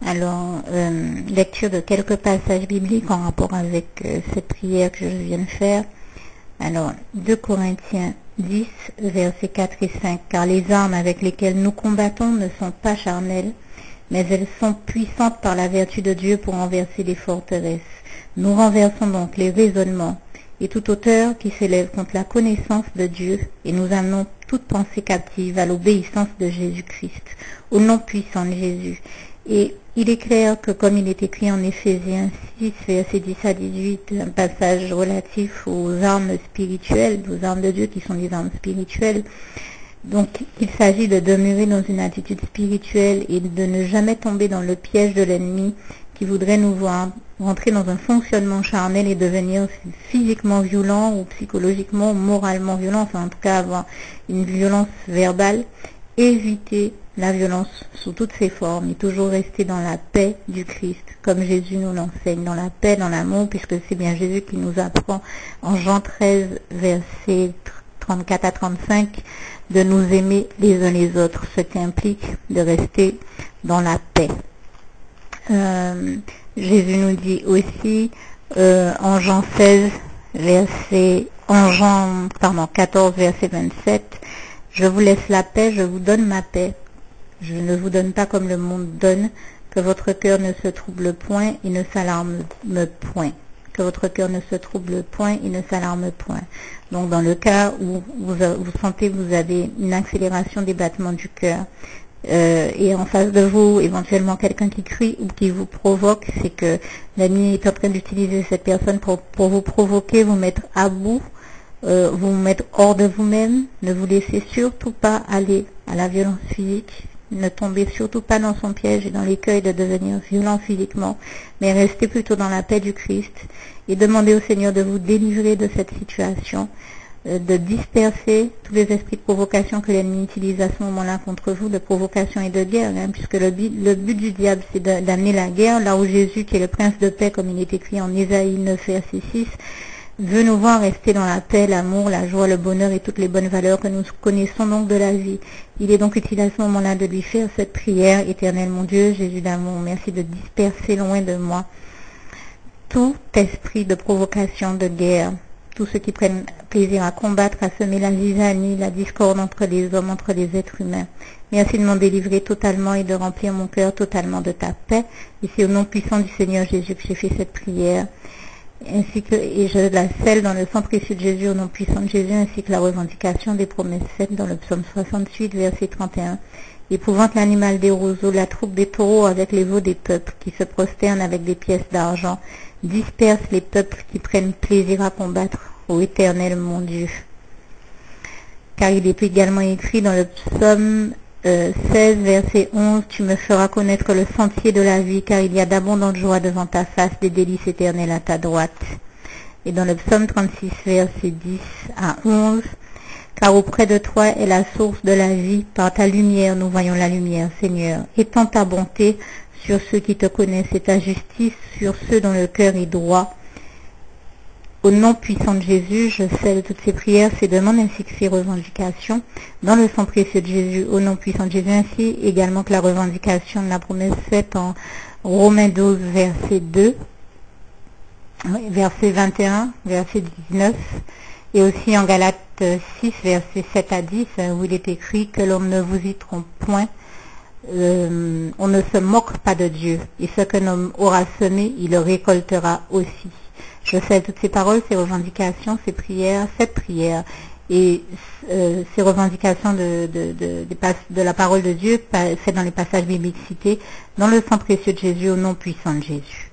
Alors, lecture de quelques passages bibliques en rapport avec cette prière que je viens de faire. Alors, 2 Corinthiens 10, versets 4 et 5. Car les armes avec lesquelles nous combattons ne sont pas charnelles, mais elles sont puissantes par la vertu de Dieu pour renverser les forteresses. Nous renversons donc les raisonnements et toute hauteur qui s'élève contre la connaissance de Dieu, et nous amenons toute pensée captive à l'obéissance de Jésus-Christ, au nom puissant de Jésus. Et il est clair que, comme il est écrit en Éphésiens 6, versets 10 à 18, un passage relatif aux armes spirituelles, aux armes de Dieu qui sont des armes spirituelles, donc il s'agit de demeurer dans une attitude spirituelle et de ne jamais tomber dans le piège de l'ennemi qui voudrait nous voir rentrer dans un fonctionnement charnel et devenir physiquement violent ou psychologiquement ou moralement violent, enfin en tout cas avoir une violence verbale. Éviter la violence sous toutes ses formes et toujours rester dans la paix du Christ, comme Jésus nous l'enseigne, dans la paix, dans l'amour, puisque c'est bien Jésus qui nous apprend en Jean 13, versets 34 à 35, de nous aimer les uns les autres, ce qui implique de rester dans la paix. Jésus nous dit aussi en Jean 14, verset 27, je vous laisse la paix, je vous donne ma paix. Je ne vous donne pas comme le monde donne, que votre cœur ne se trouble point et ne s'alarme point. Que votre cœur ne se trouble point et ne s'alarme point. Donc dans le cas où vous sentez que vous avez une accélération des battements du cœur, et en face de vous éventuellement quelqu'un qui crie ou qui vous provoque, c'est que l'ennemi est en train d'utiliser cette personne pour vous provoquer, vous mettre à bout, vous mettre hors de vous-même. Ne vous laissez surtout pas aller à la violence physique, ne tombez surtout pas dans son piège et dans l'écueil de devenir violent physiquement, mais restez plutôt dans la paix du Christ et demandez au Seigneur de vous délivrer de cette situation, de disperser tous les esprits de provocation que l'ennemi utilise à ce moment-là contre vous, de provocation et de guerre, puisque le but du diable, c'est d'amener la guerre, là où Jésus, qui est le prince de paix, comme il est écrit en Ésaïe 9, verset 6, veut nous voir rester dans la paix, l'amour, la joie, le bonheur et toutes les bonnes valeurs que nous connaissons donc de la vie. Il est donc utile à ce moment-là de lui faire cette prière: Éternel mon Dieu, Jésus d'amour, merci de disperser loin de moi tout esprit de provocation, de guerre, tous ceux qui prennent plaisir à combattre, à semer la zizanie, la discorde entre les hommes, entre les êtres humains. Merci de m'en délivrer totalement et de remplir mon cœur totalement de ta paix. Et c'est au nom puissant du Seigneur Jésus que j'ai fait cette prière. Et je la scelle dans le sang précieux de Jésus, au nom puissant de Jésus, ainsi que la revendication des promesses faites dans le psaume 68, verset 31. Épouvante l'animal des roseaux, la troupe des taureaux avec les veaux des peuples qui se prosternent avec des pièces d'argent. Disperse les peuples qui prennent plaisir à combattre, ô Éternel mon Dieu. Car il est également écrit dans le psaume 16, verset 11, tu me feras connaître le sentier de la vie, car il y a d'abondantes joies devant ta face, des délices éternelles à ta droite. Et dans le psaume 36, verset 10 à 11, car auprès de toi est la source de la vie, par ta lumière nous voyons la lumière, Seigneur. Étends ta bonté sur ceux qui te connaissent et ta justice sur ceux dont le cœur est droit. Au nom puissant de Jésus, je scelle toutes ces prières, ces demandes ainsi que ces revendications dans le sang précieux de Jésus, au nom puissant de Jésus, ainsi également que la revendication de la promesse faite en Romains 12, verset 2, verset 21, verset 19, et aussi en Galates 6, verset 7 à 10, où il est écrit que l'homme ne vous y trompe point, on ne se moque pas de Dieu, et ce qu'un homme aura semé, il le récoltera aussi. Je scelle toutes ces paroles, ces revendications, ces prières, cette prière et ces revendications de la parole de Dieu faites dans les passages bibliques cités, dans le sang précieux de Jésus, au nom puissant de Jésus.